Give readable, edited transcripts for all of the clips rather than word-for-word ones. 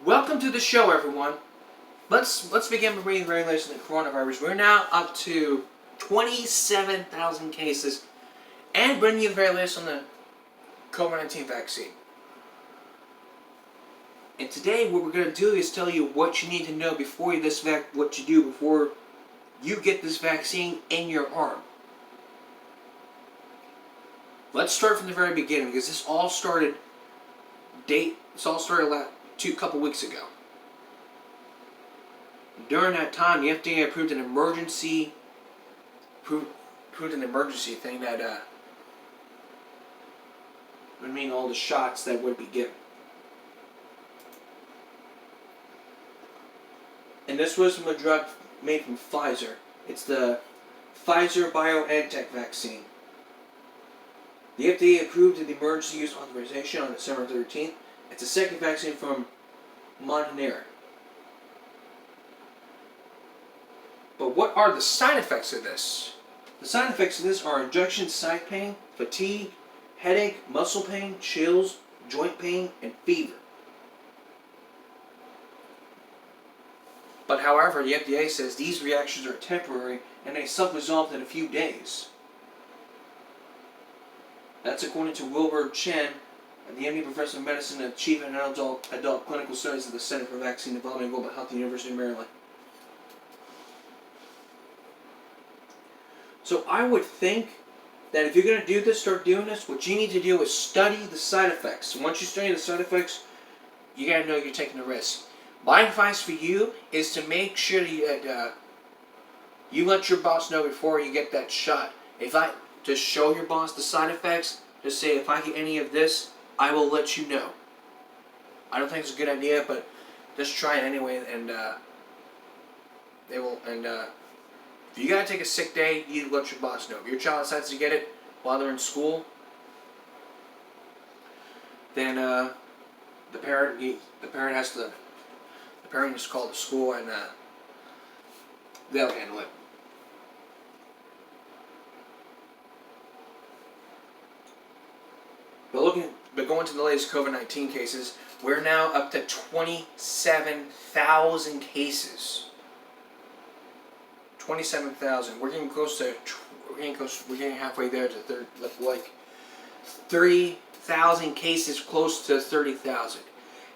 Welcome to the show, everyone. Let's begin reading the regulations of the coronavirus. We're now up to 27,000 cases, and bringing you the very latest on the COVID-19 vaccine. And today, what we're going to do is tell you what you need to know before you what you do before you get this vaccine in your arm. Let's start from the very beginning, because this all started a couple weeks ago. During that time, the FDA approved an emergency thing that would mean all the shots that would be given. And this was from a drug made from Pfizer. It's the Pfizer-BioNTech vaccine. The FDA approved the emergency use authorization on December 13th. It's a second vaccine from Moderna. But what are the side effects of this? The side effects of this are injection site pain, fatigue, headache, muscle pain, chills, joint pain, and fever. But however, the FDA says these reactions are temporary and they self-resolve in a few days. That's according to Wilbur Chen, the MD Professor of Medicine and Chief in Adult Clinical Studies at the Center for Vaccine Development and Global Health at the University of Maryland. So I would think that if you're going to start doing this, what you need to do is study the side effects. And once you study the side effects, you got to know you're taking a risk. My advice for you is to make sure that you let your boss know before you get that shot. To show your boss the side effects, just say, if I get any of this, I will let you know. I don't think it's a good idea, but just try it anyway, and they will. And if you gotta take a sick day, you let your boss know. If your child decides to get it while they're in school, then the parent has to call the school, and they'll handle it. But going to the latest COVID-19 cases, we're now up to 27,000 cases. 27,000. We're getting halfway there to like 30,000 cases, close to 30,000.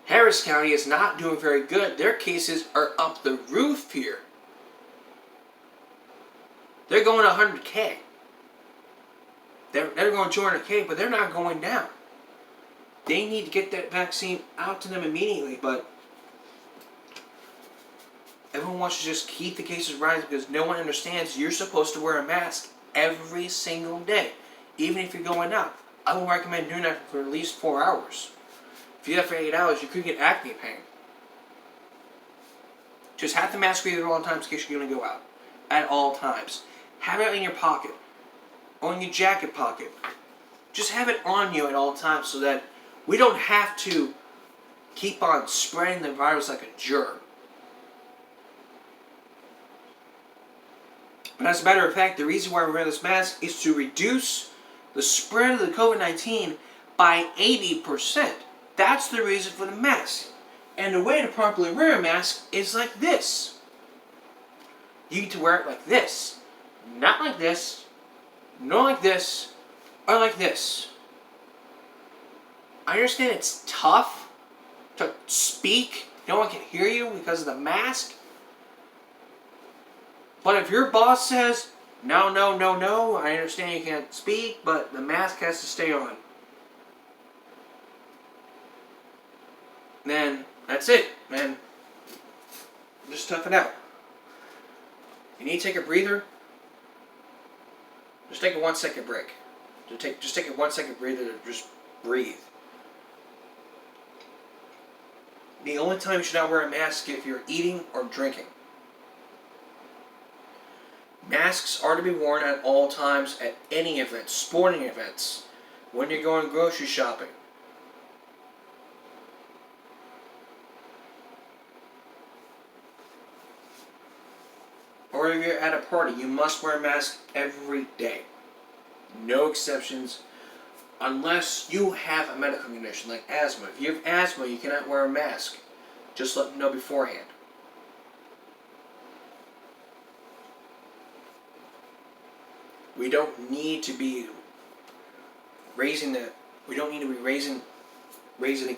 Harris County is not doing very good. Their cases are up the roof here. They're going 100K. They're going 200K, but they're not going down. They need to get that vaccine out to them immediately, but everyone wants to just keep the cases rising because no one understands you're supposed to wear a mask every single day, even if you're going out. I would recommend doing that for at least 4 hours. If you do that for 8 hours, you could get acne pain. Just have the mask with you at all times in case you're going to go out. At all times. Have it in your pocket. Or in your jacket pocket. Just have it on you at all times so that we don't have to keep on spreading the virus like a germ. But as a matter of fact, the reason why we wear this mask is to reduce the spread of the COVID-19 by 80%. That's the reason for the mask. And the way to properly wear a mask is like this. You need to wear it like this. Not like this. Not like this. Or like this. I understand it's tough to speak. No one can hear you because of the mask. But if your boss says, no, I understand you can't speak, but the mask has to stay on, then that's it, man. Just tough it out. You need to take a breather, just take a 1 second break. Just take a 1 second breather to just breathe. The only time you should not wear a mask is if you're eating or drinking. Masks are to be worn at all times at any event, sporting events, when you're going grocery shopping. Or if you're at a party, you must wear a mask every day. No exceptions. unless you have a medical condition like asthma. If you have asthma, you cannot wear a mask. Just let them know beforehand. We don't need to be raising the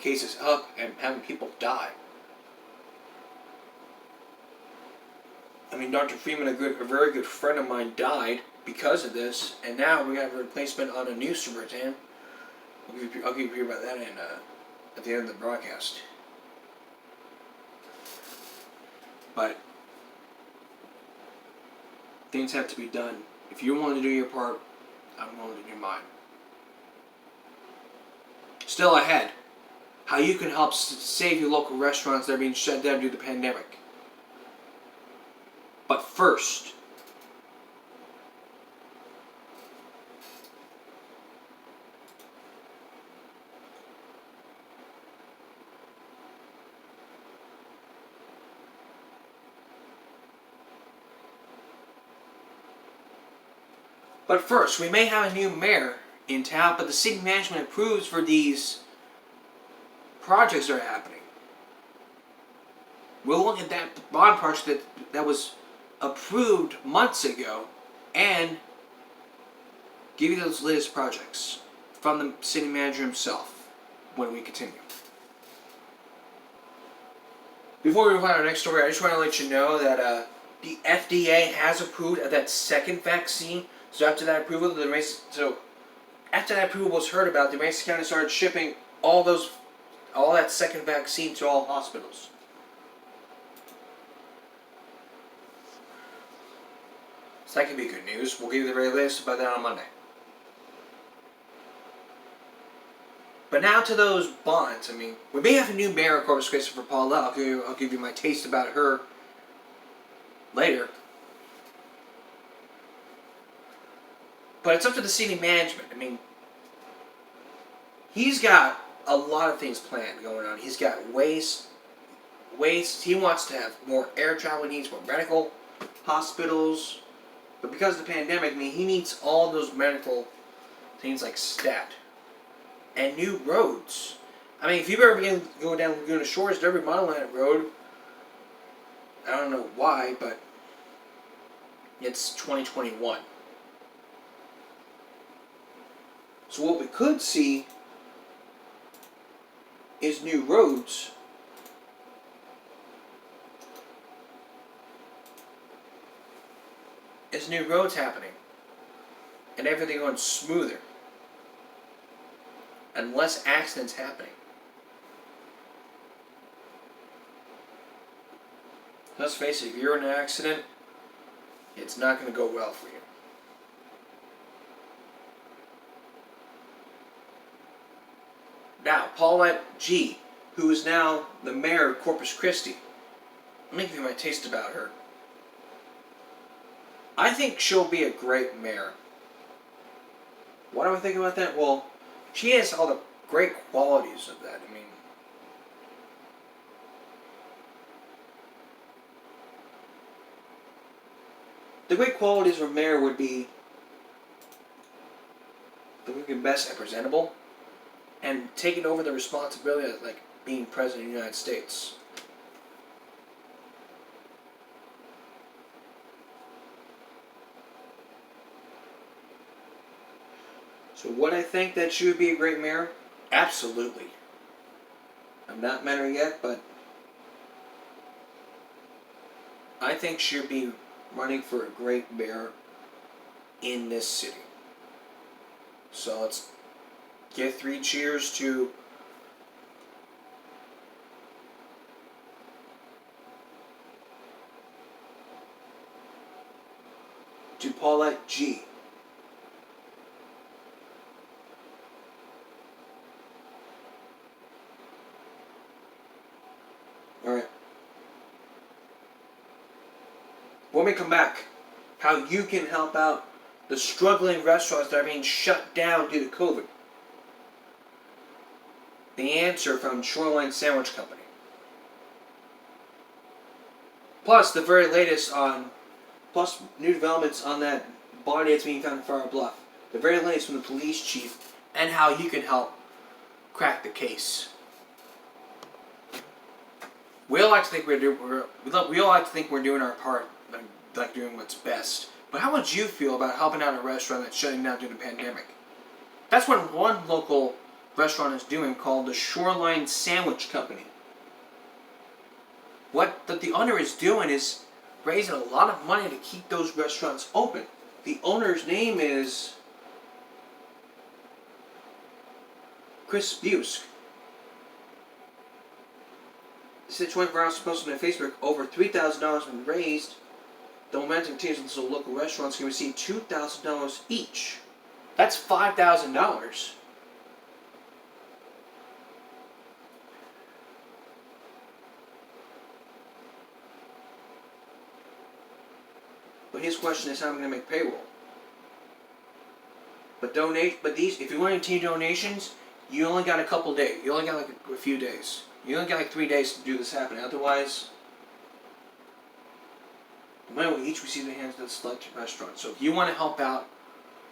cases up and having people die. I mean, Dr. Freeman, a very good friend of mine, died because of this, and now we got a replacement on a new superintendent. I'll give you about that at the end of the broadcast. But things have to be done. If you're willing to do your part, I'm willing to do mine. Still ahead, how you can help save your local restaurants that are being shut down due to the pandemic. But first, we may have a new mayor in town, but the city management approves for these projects that are happening. We'll look at that bond project that was approved months ago and give you those latest projects from the city manager himself when we continue. Before we move on to our next story, I just want to let you know that the FDA has approved that second vaccine. So after that approval, was heard about, the Mesa County started shipping all that second vaccine to all hospitals. So that can be good news. We'll give you the very latest about that on Monday. But now to those bonds. I mean, we may have a new mayor of Corpus Christi for Paulette. I'll give you my taste about her later. But it's up to the city management. I mean, he's got a lot of things planned going on. He's got waste. He wants to have more air travel. He needs more medical hospitals. But because of the pandemic, I mean, he needs all those medical things like stat. And new roads. I mean, if you've ever been going down Laguna Shores, to every mile on that road, I don't know why, but it's 2021. So what we could see is new roads. Is new roads happening. And everything going smoother. And less accidents happening. Let's face it, if you're in an accident, it's not going to go well for you. Now, Paulette G., who is now the mayor of Corpus Christi. Let me give you my taste about her. I think she'll be a great mayor. What do I think about that? Well, she has all the great qualities of that. I mean, the great qualities of a mayor would be that we can best and presentable and taking over the responsibility of like being president of the United States. So would I think that she would be a great mayor? Absolutely. I've not met her yet, but I think she'll be running for a great mayor in this city. So let's give 3 cheers to Paulette G. Alright. When we come back, how you can help out the struggling restaurants that are being shut down due to COVID. The answer from Shoreline Sandwich Company. Plus the very latest plus new developments on that body that's being found in Fire Bluff. The very latest from the police chief and how you can help crack the case. We all like to think we all like to think we're doing our part, like doing what's best. But how would you feel about helping out a restaurant that's shutting down due to the pandemic? That's what one local restaurant is doing, called the Shoreline Sandwich Company. What the owner is doing is raising a lot of money to keep those restaurants open. The owner's name is Chris Busk. Since 24 hours posted on Facebook, over $3,000 has been raised. The momentum continues until local restaurants can receive $2,000 each. That's $5,000. But his question is, how am I going to make payroll? But if you want to continue donations, you only got a couple days. You only got like a few days. You only got like 3 days to do this happen. Otherwise, the money will each receive in the hands of the select restaurant. So if you want to help out,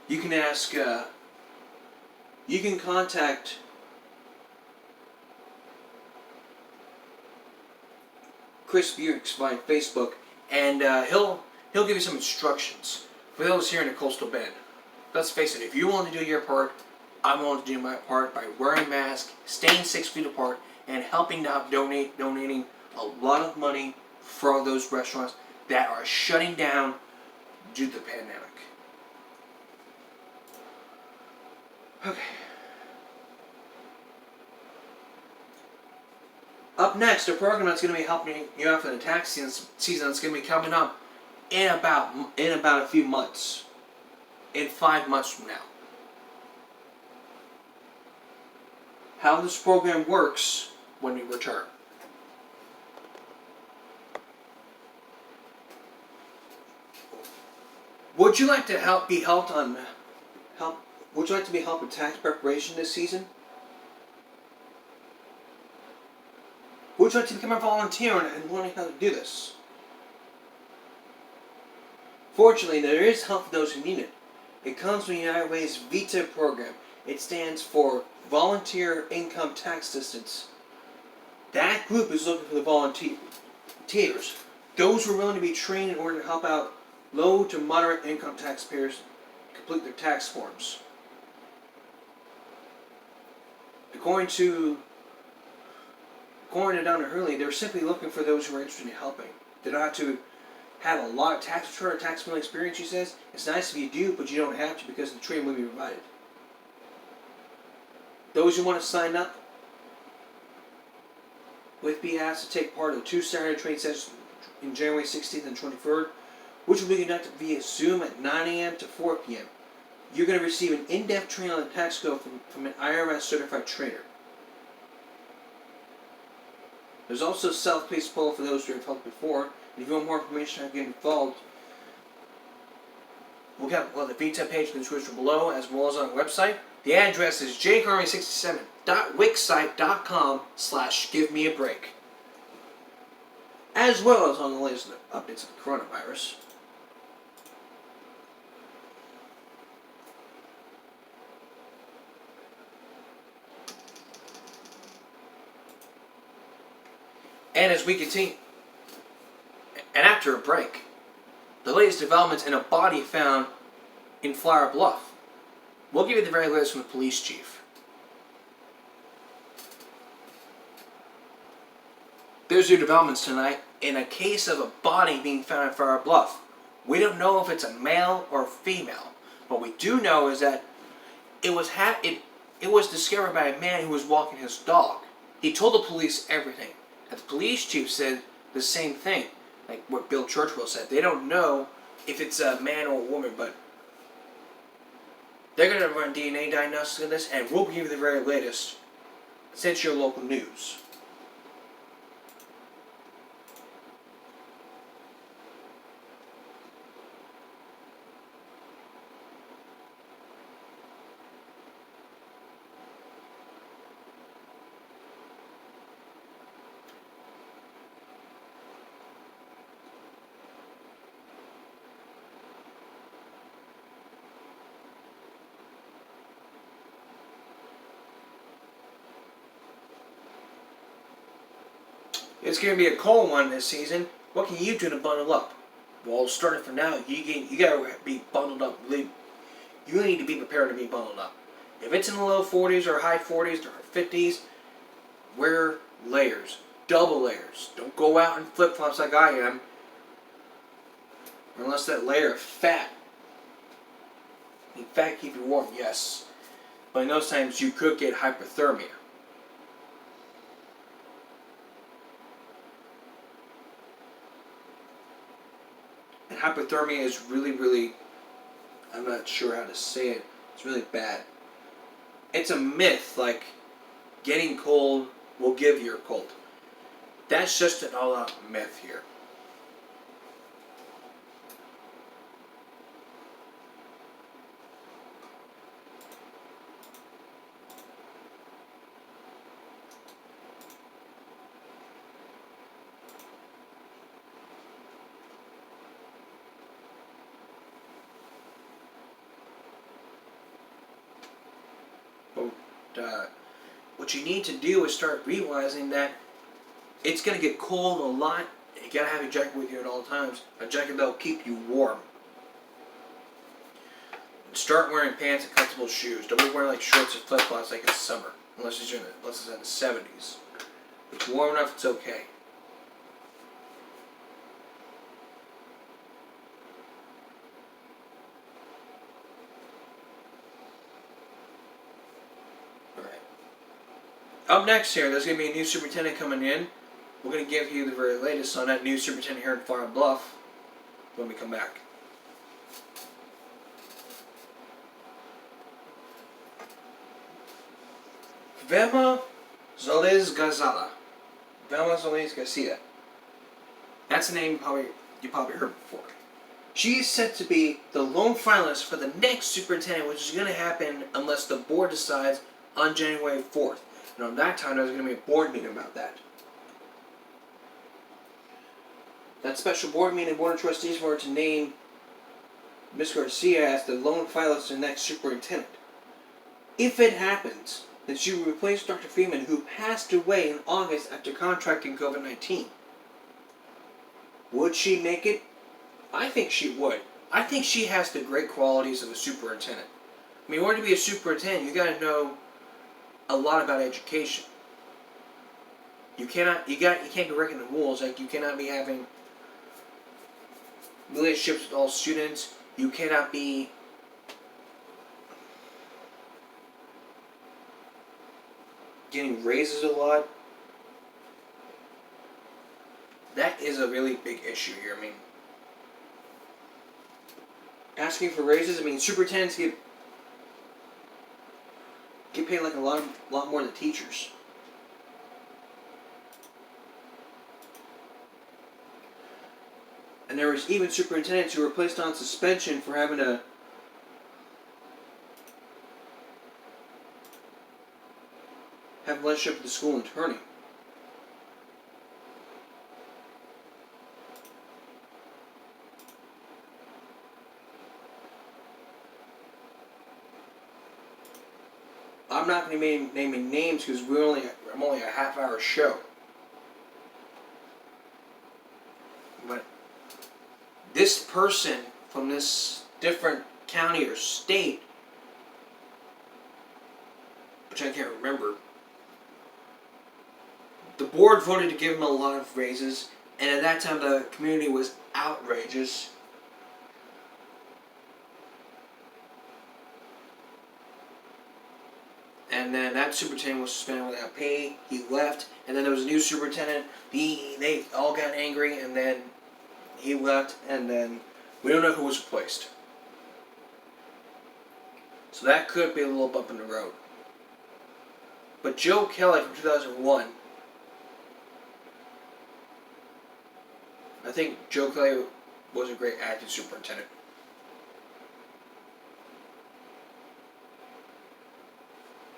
you can ask. You can contact Chris Buick by Facebook, and he'll give you some instructions for those here in the coastal bend. Let's face it, if you want to do your part, I'm willing to do my part by wearing masks, staying 6 feet apart, and helping out donating a lot of money for those restaurants that are shutting down due to the pandemic. Okay. Up next, a program that's going to be helping you out for the tax season that's going to be coming up in about a few months. In 5 months from now. How this program works when we return. Would you like to Would you like to be helped with tax preparation this season? Would you like to become a volunteer and learn how to do this? Fortunately, there is help for those who need it. It comes from United Way's VITA program. It stands for Volunteer Income Tax Assistance. That group is looking for the volunteers, those who are willing to be trained in order to help out low to moderate income taxpayers complete their tax forms. According to Donna Hurley, they're simply looking for those who are interested in helping. They don't have to have a lot of tax return or tax filing experience, she says. It's nice if you do, but you don't have to because the training will be provided. Those who want to sign up with be asked to take part in 2 Saturday training sessions in January 16th and 23rd, which will be conducted via Zoom at 9 a.m. to 4 p.m. You're going to receive an in-depth training on the tax code from an IRS certified trainer. There's also a self-paced poll for those who have helped before. And if you want more information on how to get involved, look at the VITA page in the description below, as well as on the website. The address is jcarmy67.wixsite.com/givemeabreak, as well as on the latest updates of the coronavirus. And as we continue, and after a break, the latest developments in a body found in Flower Bluff. We'll give you the very latest from the police chief. There's new developments tonight in a case of a body being found in Flower Bluff. We don't know if it's a male or female. What we do know is that it was discovered by a man who was walking his dog. He told the police everything. And the police chief said the same thing, like what Bill Churchwell said. They don't know if it's a man or a woman, but they're going to run DNA diagnostics on this, and we'll give you the very latest since your local news. It's going to be a cold one this season. What can you do to bundle up? Well, starting from now, you gotta be bundled up. You need to be prepared to be bundled up. If it's in the low 40s or high 40s or 50s, wear layers, double layers. Don't go out in flip flops like I am, unless that layer of fat. In fact, keep you warm, yes, but in those times you could get hypothermia. And hypothermia is really, I'm not sure how to say it, it's really bad. It's a myth, like getting cold will give you a cold. That's just an all-out myth here. What you need to do is start realizing that it's going to get cold a lot. You got to have your jacket with you at all times. A jacket that'll keep you warm. Start wearing pants and comfortable shoes. Don't be wearing like shorts and flip-flops like it's summer. Unless it's in the 70s. If it's warm enough, it's okay. Up next here, there's going to be a new superintendent coming in. We're going to give you the very latest on that new superintendent here in Flower Bluff when we come back. Velma Zolez Gazala. Velma Zolez Garcia. That's a name you probably heard before. She is set to be the lone finalist for the next superintendent, which is going to happen unless the board decides on January 4th. And on that time, there's going to be a board meeting about that. That special board meeting, Board of Trustees were to name Ms. Garcia as the lone finalist for the next superintendent. If it happens, then she will replace Dr. Freeman, who passed away in August after contracting COVID-19. Would she make it? I think she would. I think she has the great qualities of a superintendent. I mean, in order to be a superintendent, you got to know a lot about education. You can't be breaking the rules. Like, you cannot be having relationships with all students. You cannot be getting raises a lot. That is a really big issue here. I mean, asking for raises. I mean, superintendents get paid like a lot more than teachers. And there was even superintendents who were placed on suspension for having to have a relationship with the school attorney. I'm not going to be naming names because I'm only a half-hour show. But this person from this different county or state, which I can't remember, the board voted to give him a lot of raises, and at that time the community was outrageous. And then that superintendent was suspended without pay. He left, and then there was a new superintendent. They all got angry, and then he left, and then we don't know who was replaced. So that could be a little bump in the road. But Joe Kelly from 2001, I think Joe Kelly was a great acting superintendent.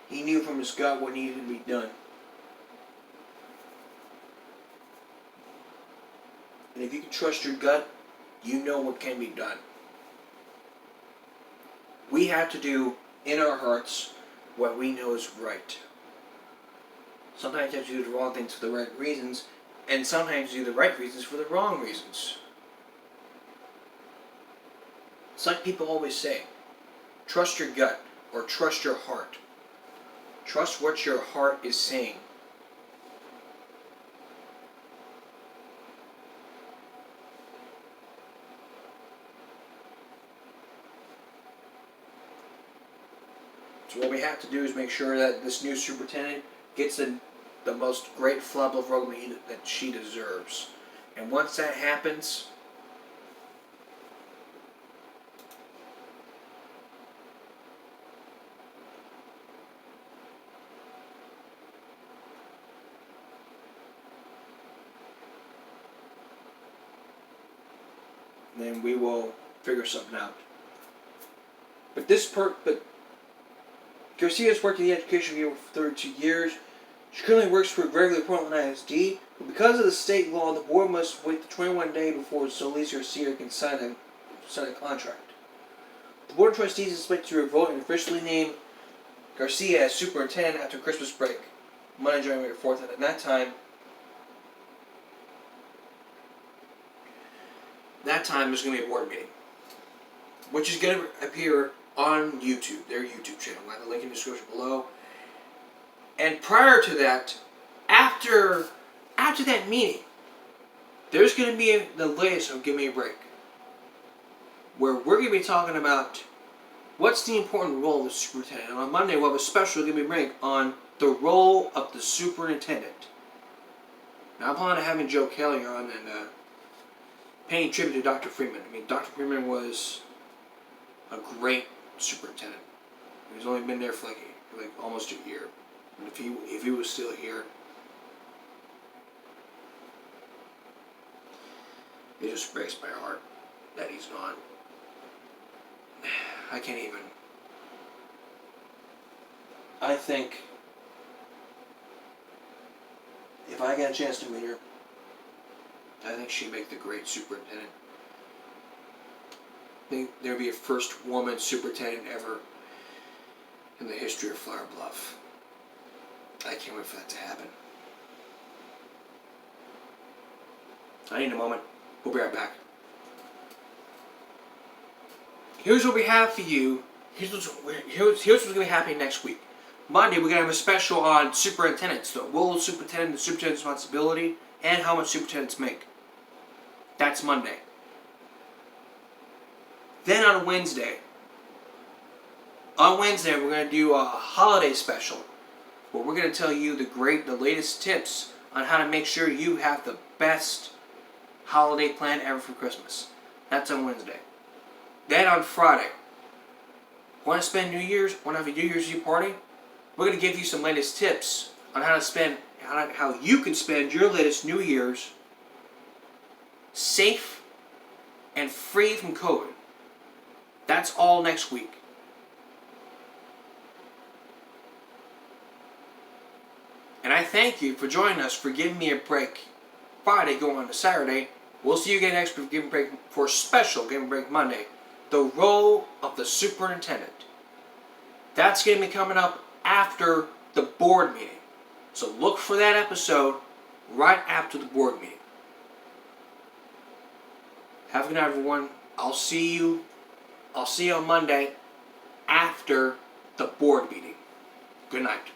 He knew from his gut what needed to be done. And if you can trust your gut, you know what can be done. We have to do in our hearts what we know is right. Sometimes you have to do the wrong things for the right reasons, And sometimes do the right reasons for the wrong reasons. It's like people always say, trust your gut or trust your heart. Trust what your heart is saying. So what we have to do is make sure that this new superintendent gets the most great level of rugby that she deserves. And once that happens, then we will figure something out. But Garcia's worked in the education field for 32 years. She currently works for Gregory Portland ISD, but because of the state law, the board must wait the 21 days before Solis Garcia can sign a contract. The Board of Trustees is expected to revoke and officially name Garcia as superintendent after Christmas break, Monday, January 4th, and at that time there's going to be a board meeting, which is going to appear on YouTube, their YouTube channel. I'll have the link in the description below. And prior to that, after that meeting, there's going to be the latest of Give Me a Break, where we're going to be talking about what's the important role of the superintendent. And on Monday, we'll have a special Give Me a Break on the role of the superintendent. Now, I plan on having Joe Kelly on and paying tribute to Dr. Freeman. I mean, Dr. Freeman was a great superintendent. He's only been there for like almost a year. And if he was still here, it just breaks my heart that he's gone. I can't even. I think if I got a chance to meet her, I think she'd make the great superintendent. I think there'd be a first woman superintendent ever in the history of Flower Bluff. I can't wait for that to happen. I need a moment. We'll be right back. Here's what we have for you. Here's what's going to be happening next week. Monday, we're going to have a special on superintendents. The role of superintendent, the superintendent's responsibility, and how much superintendents make. That's Monday. Then on Wednesday, we're going to do a holiday special where we're going to tell you the latest tips on how to make sure you have the best holiday plan ever for Christmas. That's on Wednesday. Then on Friday, want to spend New Year's? Want to have a New Year's Eve party? We're going to give you some latest tips on how you can spend your latest New Year's safe and free from COVID. That's all next week. And I thank you for joining us for Giving Me a Break Friday going on to Saturday. We'll see you again next week for a special Give Me a Break Monday. The role of the superintendent. That's going to be coming up after the board meeting. So look for that episode right after the board meeting. Have a good night, everyone. I'll see you on Monday after the board meeting. Good night.